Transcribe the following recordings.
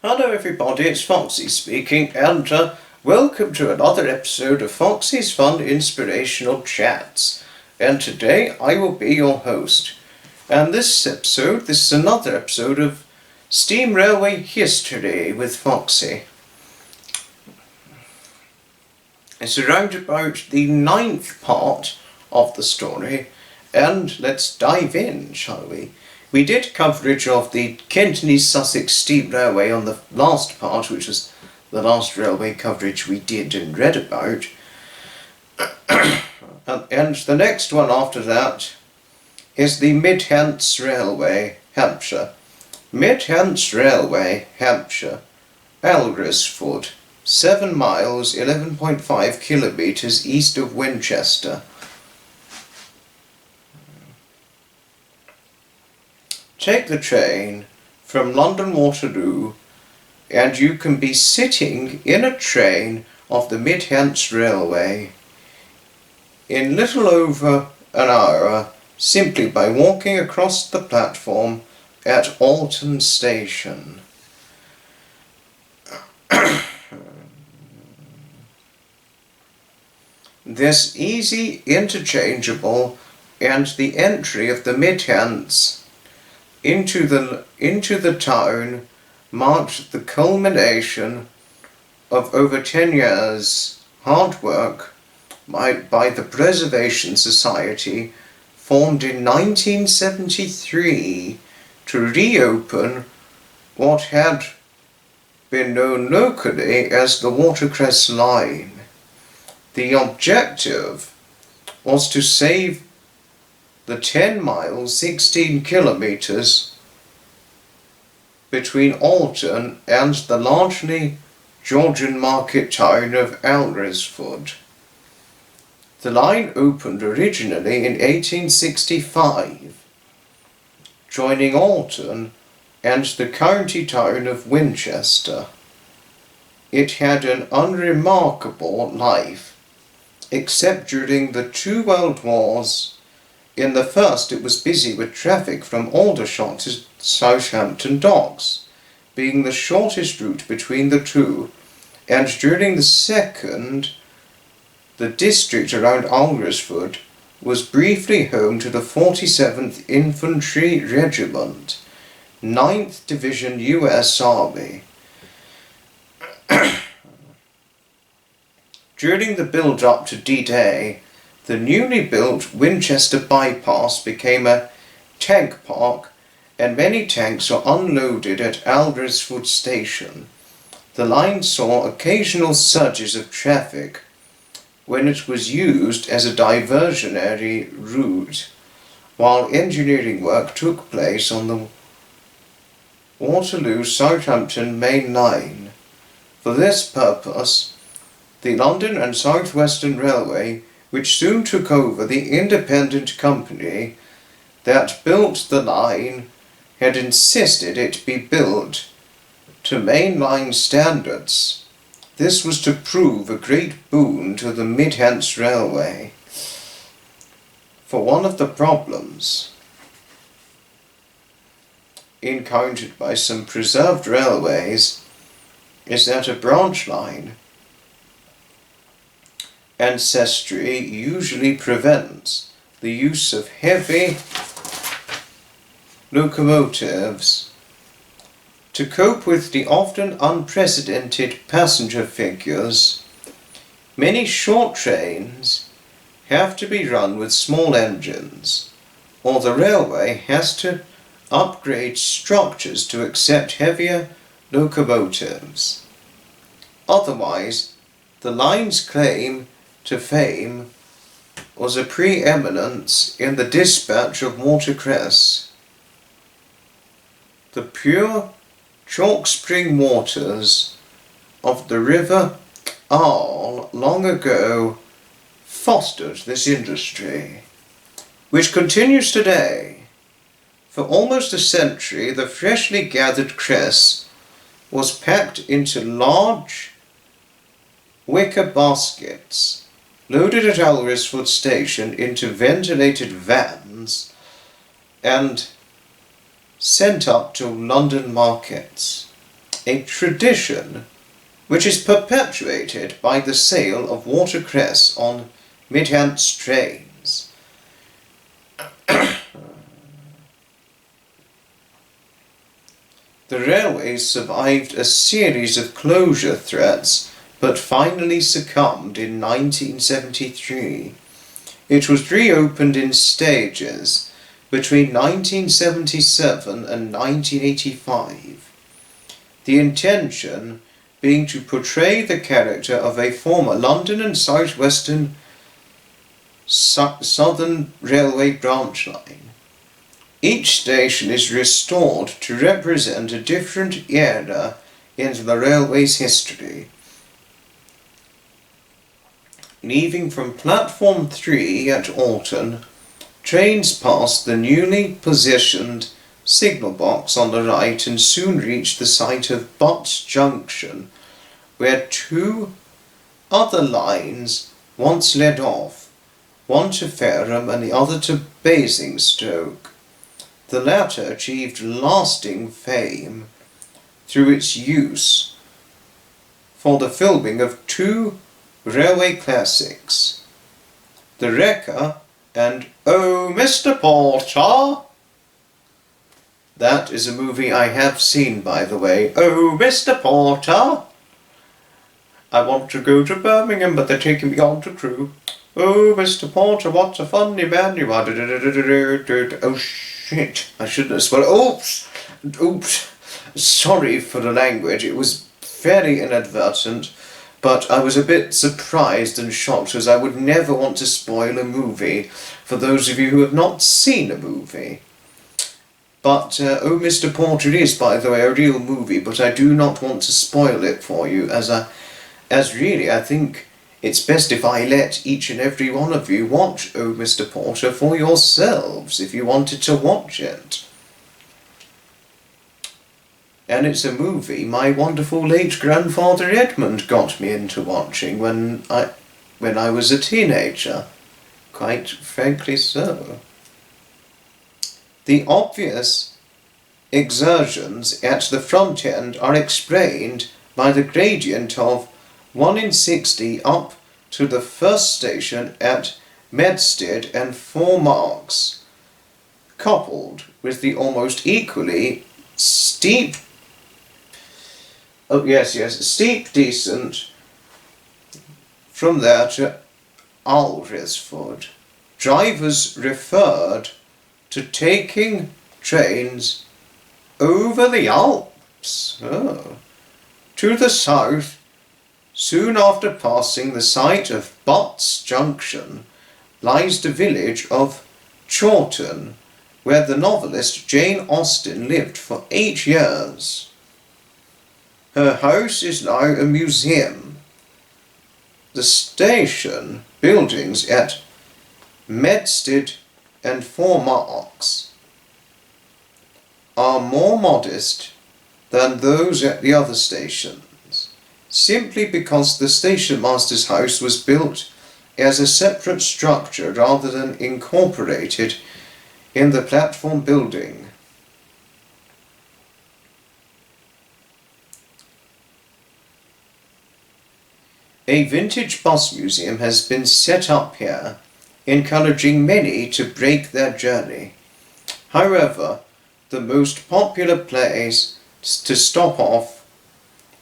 Hello everybody, it's Foxy speaking, and welcome to another episode of Foxy's Fun Inspirational Chats. And today I will be your host. And this is another episode of Steam Railway History with Foxy. It's around about the 9th part of the story, and let's dive in, shall we? We did coverage of the Kent-Sussex Steam Railway on the last part, which was the last railway coverage we did and read about. And the next one after that is the Mid-Hants Railway, Hampshire. Mid-Hants Railway, Hampshire, Alresford, 7 miles, 11.5 kilometres east of Winchester. Take the train from London Waterloo and you can be sitting in a train of the Mid-Hants Railway in little over an hour simply by walking across the platform at Alton Station. This easy, interchangeable, and the entry of the Mid-Hants into the town marked the culmination of over 10 years' hard work by the Preservation Society, formed in 1973 to reopen what had been known locally as the Watercress Line. The objective was to save the 10 miles, 16 kilometres between Alton and the largely Georgian market town of Alresford. The line opened originally in 1865, joining Alton and the county town of Winchester. It had an unremarkable life, except during the 2 World Wars. In the first, it was busy with traffic from Aldershot to Southampton Docks, being the shortest route between the two, and during the second, the district around Alresford was briefly home to the 47th Infantry Regiment, 9th Division US Army. During the build-up to D-Day, the newly built Winchester bypass became a tank park, and many tanks were unloaded at Alresford Station. The line saw occasional surges of traffic when it was used as a diversionary route, while engineering work took place on the Waterloo-Southampton Main Line. For this purpose, the London and South Western Railway, which soon took over the independent company that built the line, had insisted it be built to mainline standards. This was to prove a great boon to the Mid-Hants Railway. For one of the problems encountered by some preserved railways is that a branch line ancestry usually prevents the use of heavy locomotives. To cope with the often unprecedented passenger figures, many short trains have to be run with small engines, or the railway has to upgrade structures to accept heavier locomotives. Otherwise, the line's claim to fame was a preeminence in the dispatch of watercress. The pure chalk spring waters of the River Arle long ago fostered this industry, which continues today. For almost a century, the freshly gathered cress was packed into large wicker baskets, loaded at Alresford Station into ventilated vans, and sent up to London markets. a tradition which is perpetuated by the sale of watercress on Midhants trains. The railways survived a series of closure threats, but finally succumbed in 1973. It was reopened in stages between 1977 and 1985. The intention being to portray the character of a former London and South Western Southern Railway branch line. Each station is restored to represent a different era in the railway's history. Leaving from platform 3 at Alton, trains pass the newly positioned signal box on the right and soon reach the site of Butts Junction, where two other lines once led off, one to Fareham and the other to Basingstoke. The latter achieved lasting fame through its use for the filming of two railway classics, The Wrecker and Oh, Mr. Porter. That is a movie I have seen, by the way. Oh, Mr. Porter. I want to go to Birmingham, but they're taking me on to Crewe. Oh, Mr. Porter, what a funny man you are. Oh, shit. I shouldn't have spoiled. Oops. Sorry for the language. It was fairly inadvertent, but I was a bit surprised and shocked, as I would never want to spoil a movie for those of you who have not seen a movie. But Oh, Mr. Porter is, by the way, a real movie, but I do not want to spoil it for you, as really I think it's best if I let each and every one of you watch Oh, Mr. Porter for yourselves, if you wanted to watch it. And it's a movie my wonderful late grandfather Edmund got me into watching when I was a teenager. Quite frankly so. The obvious exertions at the front end are explained by the gradient of 1 in 60 up to the first station at Medstead and 4 marks, coupled with the almost equally steep descent from there to Alresford. Drivers referred to taking trains over the Alps to the south. Soon after passing the site of Butts Junction lies the village of Chawton, where the novelist Jane Austen lived for 8 years. Her house is now a museum. The station buildings at Medstead and 4 marks are more modest than those at the other stations, simply because the station master's house was built as a separate structure rather than incorporated in the platform building. A vintage bus museum has been set up here, encouraging many to break their journey. However, the most popular place to stop off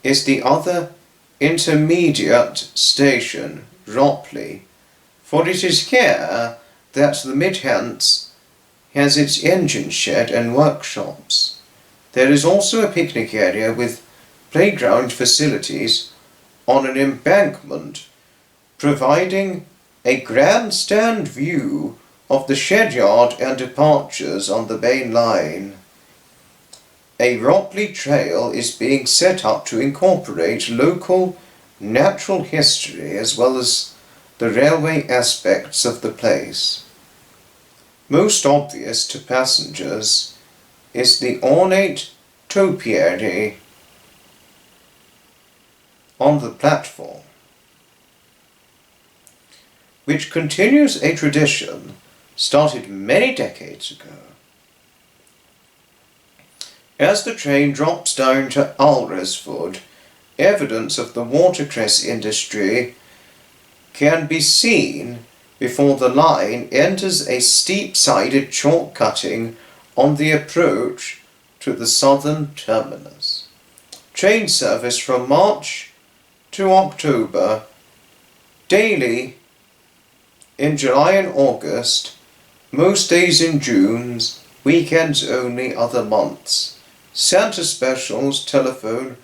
is the other intermediate station, Ropley, for it is here that the Midhants has its engine shed and workshops. There is also a picnic area with playground facilities on an embankment, providing a grandstand view of the shedyard and departures on the main line. A Ropley trail is being set up to incorporate local natural history as well as the railway aspects of the place. Most obvious to passengers is the ornate topiary on the platform, which continues a tradition started many decades ago. As the train drops down to Alresford, evidence of the watercress industry can be seen before the line enters a steep-sided chalk cutting on the approach to the southern terminus. Train service from March to October, daily in July and August, most days in June, weekends only other months. Santa specials, telephone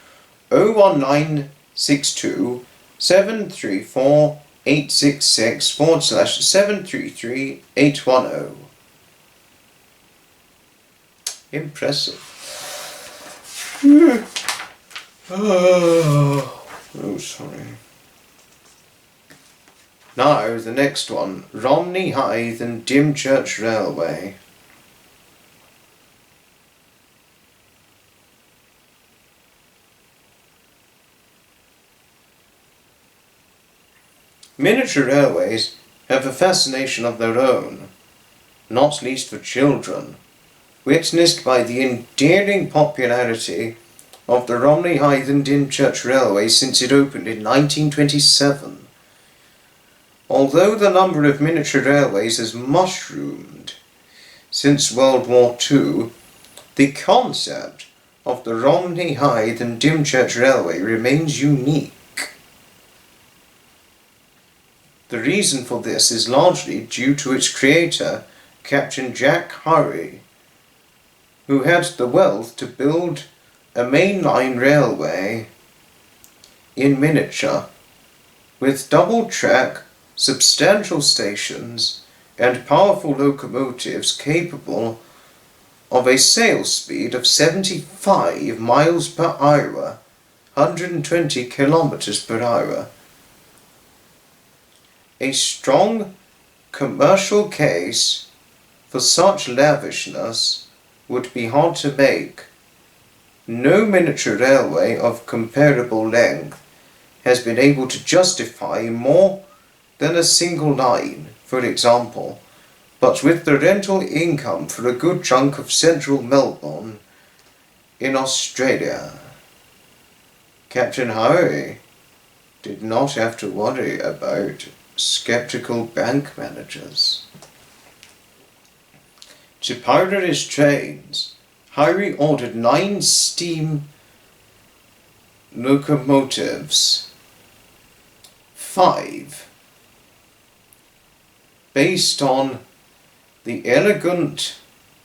01962 734 866 / 733 810. Impressive. Oh, sorry. Now, the next one. Romney Hythe and Dymchurch Railway. Miniature railways have a fascination of their own, not least for children, witnessed by the endearing popularity of the Romney Hythe and Dymchurch Railway since it opened in 1927. Although the number of miniature railways has mushroomed since World War II, the concept of the Romney Hythe and Dymchurch Railway remains unique. The reason for this is largely due to its creator, Captain Jack Hurry, who had the wealth to build a mainline railway in miniature with double-track, substantial stations and powerful locomotives capable of a sail speed of 75 miles per hour, 120 kilometers per hour. A strong commercial case for such lavishness would be hard to make. No miniature railway of comparable length has been able to justify more than a single line, for example, but with the rental income for a good chunk of central Melbourne in Australia, Captain Hurry did not have to worry about skeptical bank managers. To powder his trains, Hurry ordered 9 steam locomotives, 5 based on the elegant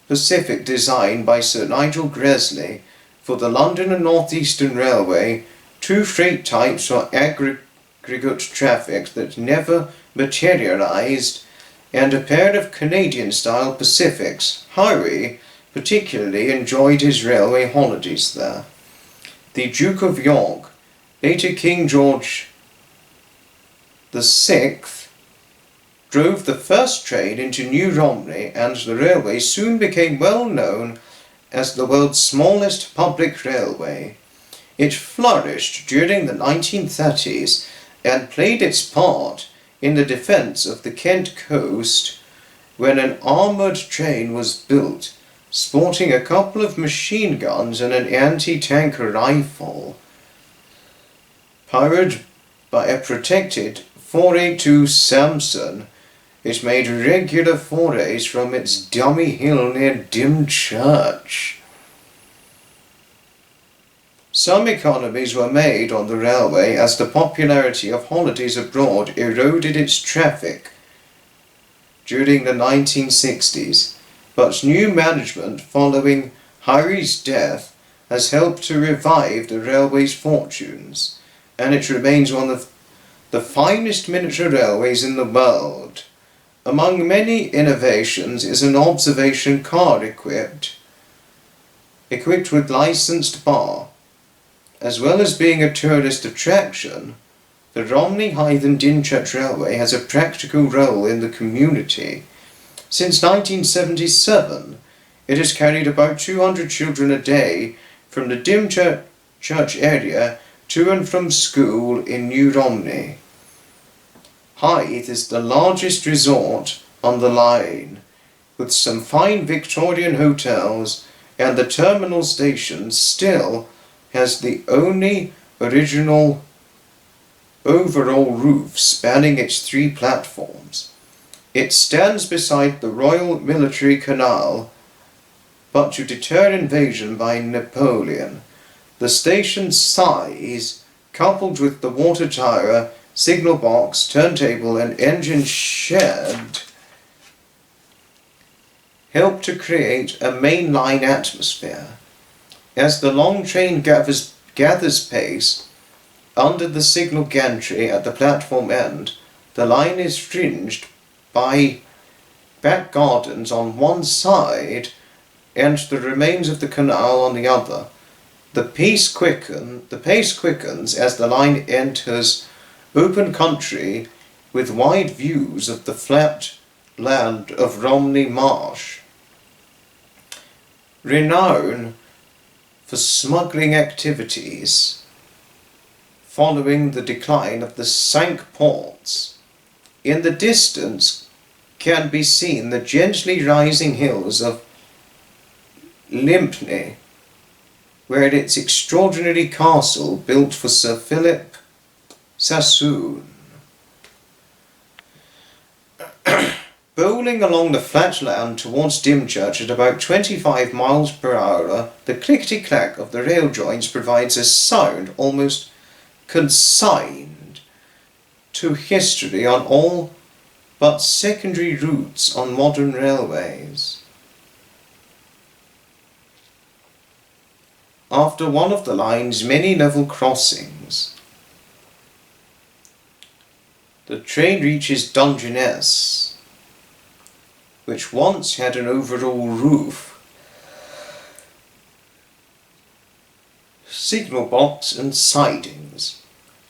Pacific design by Sir Nigel Gresley for the London and North Eastern Railway, 2 freight types for aggregate traffic that never materialized, and a pair of Canadian-style Pacifics. Hurry particularly enjoyed his railway holidays there. The Duke of York, later King George VI, drove the first train into New Romney, and the railway soon became well known as the world's smallest public railway. It flourished during the 1930s and played its part in the defence of the Kent coast when an armoured train was built, sporting a couple of machine guns and an anti-tank rifle. Powered by a protected 482 Samson, it made regular forays from its dummy hill near Dymchurch. Some economies were made on the railway as the popularity of holidays abroad eroded its traffic during the 1960s, but new management following Hurry's death has helped to revive the railway's fortunes, and it remains one of the finest miniature railways in the world. Among many innovations is an observation car equipped with licensed bar. As well as being a tourist attraction, the Romney Hythe and Dymchurch Railway has a practical role in the community. Since 1977, it has carried about 200 children a day from the Dymchurch area to and from school in New Romney. Hythe is the largest resort on the line, with some fine Victorian hotels and the terminal station still has the only original overall roof spanning its 3 platforms. It stands beside the Royal Military Canal, but to deter invasion by Napoleon, the station's size, coupled with the water tower, signal box, turntable and engine shed, helped to create a mainline atmosphere. As the long train gathers pace under the signal gantry at the platform end, the line is fringed by back gardens on one side and the remains of the canal on the other. The pace quickens as the line enters open country with wide views of the flat land of Romney Marsh, renowned for smuggling activities following the decline of the Cinque Ports. In the distance can be seen the gently rising hills of Lympne, where its extraordinary castle built for Sir Philip Sassoon. Bowling along the flat land towards Dymchurch at about 25 miles per hour, the clickety-clack of the rail joints provides a sound almost consigned to history on all but secondary routes on modern railways. After one of the line's many level crossings, the train reaches Dungeness, which once had an overall roof, signal box and sidings.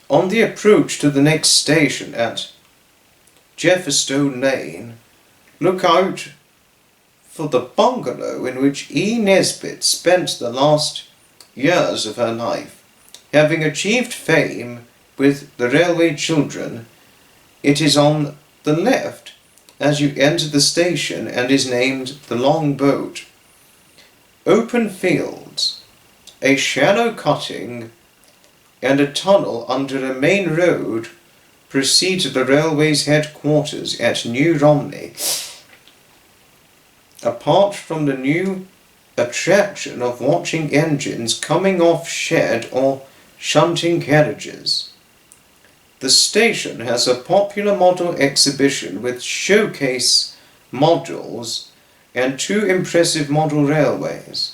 On the approach to the next station at Jefferstone Lane, look out for the bungalow in which E. Nesbit spent the last years of her life. Having achieved fame with the Railway Children, it is on the left as you enter the station and is named the Long Boat. Open fields, a shallow cutting and a tunnel under a main road proceed to the railway's headquarters at New Romney. Apart from the new attraction of watching engines coming off shed or shunting carriages, the station has a popular model exhibition with showcase models and 2 impressive model railways.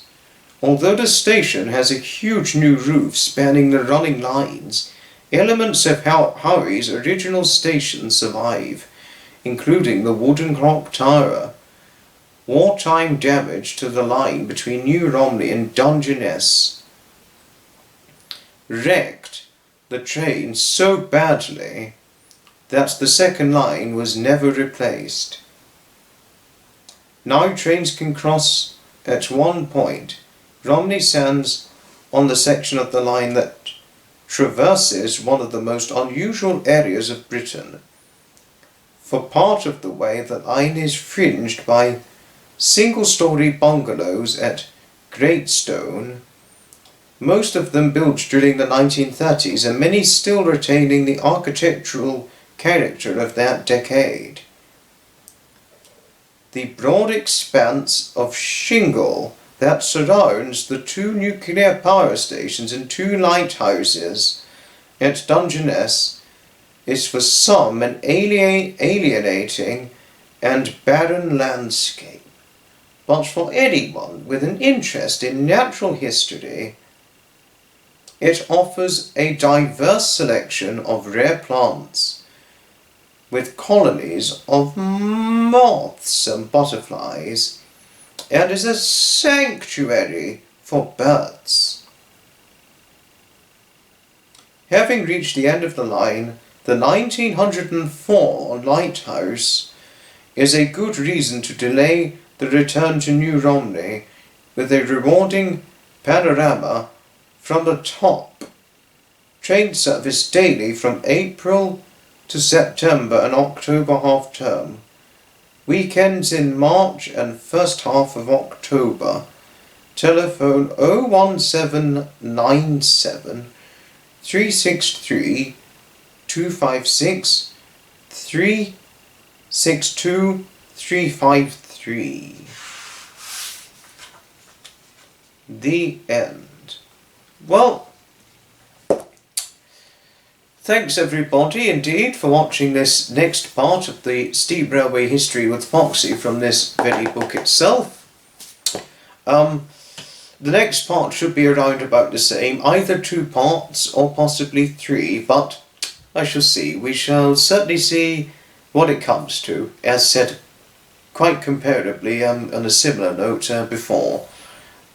Although the station has a huge new roof spanning the running lines, elements of Howie's original station survive, including the wooden clock tower. Wartime damage to the line between New Romney and Dungeness wrecked the train so badly that the second line was never replaced. Now trains can cross at one point. Romney stands on the section of the line that traverses one of the most unusual areas of Britain. For part of the way, the line is fringed by single-storey bungalows at Greatstone, most of them built during the 1930s and many still retaining the architectural character of that decade. The broad expanse of shingle that surrounds the 2 nuclear power stations and 2 lighthouses at Dungeness is for some an alienating and barren landscape, but for anyone with an interest in natural history, it offers a diverse selection of rare plants, with colonies of moths and butterflies, and is a sanctuary for birds. Having reached the end of the line, the 1904 lighthouse is a good reason to delay the return to New Romney with a rewarding panorama from the top. Train service daily from April to September and October half-term. Weekends in March and first half of October. telephone 01797 363 256 362 353. The end. Well, thanks everybody indeed for watching this next part of the Steam Railway History with Foxy from this very book itself. The next part should be around about the same, either 2 parts or possibly 3, but I shall see. We shall certainly see what it comes to, as said quite comparably on a similar note before.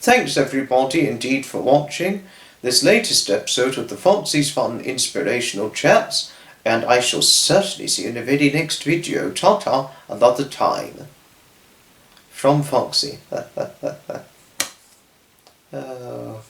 Thanks everybody indeed for watching this latest episode of the Foxy's Fun Inspirational Chats, and I shall certainly see you in the very next video. Ta-ta, another time. From Foxy. Oh.